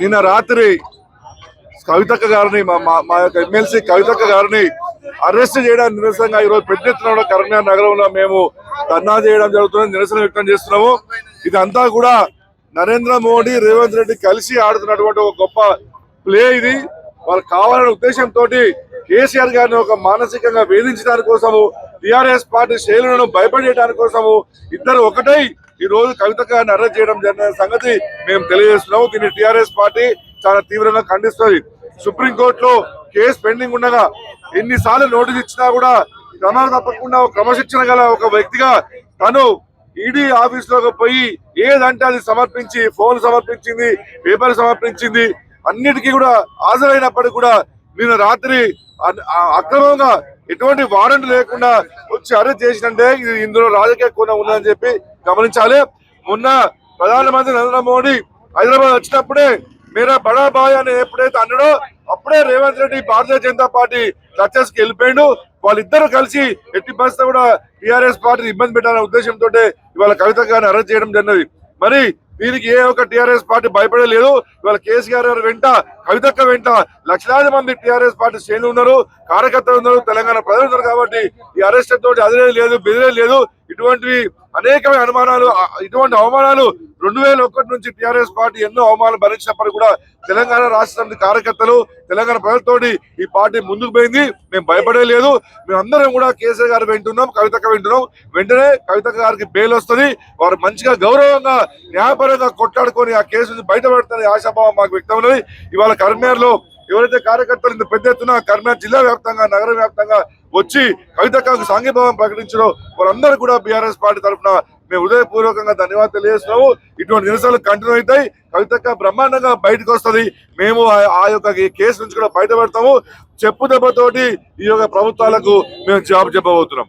నిన్న రాత్రి కవితక్క గారిని మా యొక్క ఎమ్మెల్సీ కవితక్క గారిని అరెస్ట్ చేయడానికి నిరసనగా ఈరోజు పెద్ద ఎత్తున కరీంనగర్ నగరంలో మేము ధర్నా చేయడం జరుగుతుంది, నిరసన వ్యక్తం చేస్తున్నాము. ఇదంతా కూడా నరేంద్ర మోడీ రేవంత్ రెడ్డి కలిసి ఆడుతున్నటువంటి ఒక గొప్ప ప్లే ఇది. వాళ్ళు కావాలనే ఉద్దేశంతో కేసీఆర్ గారిని ఒక మానసికంగా వేధించడానికి కోసము, టిఆర్ఎస్ పార్టీ శ్రేణులను భయపడేయడానికి కోసము ఇద్దరు ఒకటై ఈ రోజు కవితక్క గారిని అరెస్ట్ చేయడం జరిగిన సంగతి మేము తెలియజేస్తున్నాము. దీన్ని టిఆర్ఎస్ పార్టీ చాలా తీవ్రంగా ఖండిస్తుంది. సుప్రీంకోర్టులో కేసు పెండింగ్ ఉండగా ఎన్నిసార్లు నోటీస్ ఇచ్చినా కూడా క్రమాలు తప్పకుండా క్రమశిక్షణ గల ఒక వ్యక్తిగా తను ఈడీ ఆఫీస్ లోకి పోయి ఏదంటే అది సమర్పించి, ఫోన్ సమర్పించింది, పేపర్ సమర్పించింది, అన్నిటికీ కూడా హాజరైనప్పటికీ కూడా నిన్న రాత్రి అక్రమంగా ఎటువంటి వారెంట్ లేకుండా వచ్చి అరెస్ట్ చేసినంటే ఇది ఇందులో రాజకీయ కోణం ఉందని చెప్పి గమనించాలి. మొన్న ప్రధానమంత్రి నరేంద్ర మోడీ హైదరాబాద్ వచ్చినప్పుడే మేరా బడా బాయ్ అని ఎప్పుడైతే అన్నాడో అప్పుడే రేవంత్ రెడ్డి భారతీయ జనతా పార్టీ చర్చస్ కి వెళ్ళిపోయాడు. వాళ్ళిద్దరూ కలిసి ఎట్టి పరిస్థితి కూడా టిఆర్ఎస్ పార్టీని ఇబ్బంది పెట్టాలనే ఉద్దేశంతో ఇవాళ కవిత గారిని అరెస్ట్ చేయడం జరిగినది. మరి దీనికి ఏ ఒక్క టిఆర్ఎస్ పార్టీ భయపడలేదు. ఇవాళ కేసీఆర్ గారి వెంట, కవితక్క వెంట లక్షలాది మంది టిఆర్ఎస్ పార్టీ శ్రేణులు ఉన్నారు, కార్యకర్తలు ఉన్నారు, తెలంగాణ ప్రజలు ఉన్నారు. కాబట్టి ఈ అరెస్ట్ తోటి అదిరే లేదు, బెదిరే లేదు. ఇటువంటివి అనేకమైన అనుమానాలు, ఇటువంటి అవమానాలు 2001 నుంచి టిఆర్ఎస్ పార్టీ ఎన్నో అవమానాలు భరించినప్పుడు కూడా తెలంగాణ రాష్ట్ర సమితి కార్యకర్తలు, తెలంగాణ ప్రజలతోటి ఈ పార్టీ ముందుకు పోయింది. మేము భయపడే లేదు. మేమందరం కూడా కేసీఆర్ గారు వింటున్నాం, కవితక్క వింటున్నాం. వెంటనే కవితక్క గారికి బెయిల్ వస్తుంది. వారు మంచిగా గౌరవంగా న్యాయపరంగా కొట్లాడుకొని ఆ కేసు నుంచి బయటపడతారని ఆశాభావం మాకు వ్యక్తం ఉన్నది. ఇవాళ కరీంనగర్ లో ఎవరైతే కార్యకర్తలు ఇంత పెద్ద ఎత్తున కరీంనగర్ జిల్లా వ్యాప్తంగా, నగర వ్యాప్తంగా వచ్చి కవితక్కకు సాంఘీభావం ప్రకటించడం వారందరూ కూడా బీఆర్ఎస్ పార్టీ తరఫున మేము హృదయపూర్వకంగా ధన్యవాదాలు తెలియజేస్తున్నాము. ఇటువంటి నిరసనలు కంటిన్యూ అవుతాయి. కవితక్క బ్రహ్మాండంగా బయటకు వస్తుంది. మేము ఆ యొక్క కేసు నుంచి కూడా బయటపడతాము. చెప్పు దెబ్బతోటి ఈ యొక్క ప్రభుత్వాలకు మేము జవాబు చెప్పబోతున్నాం.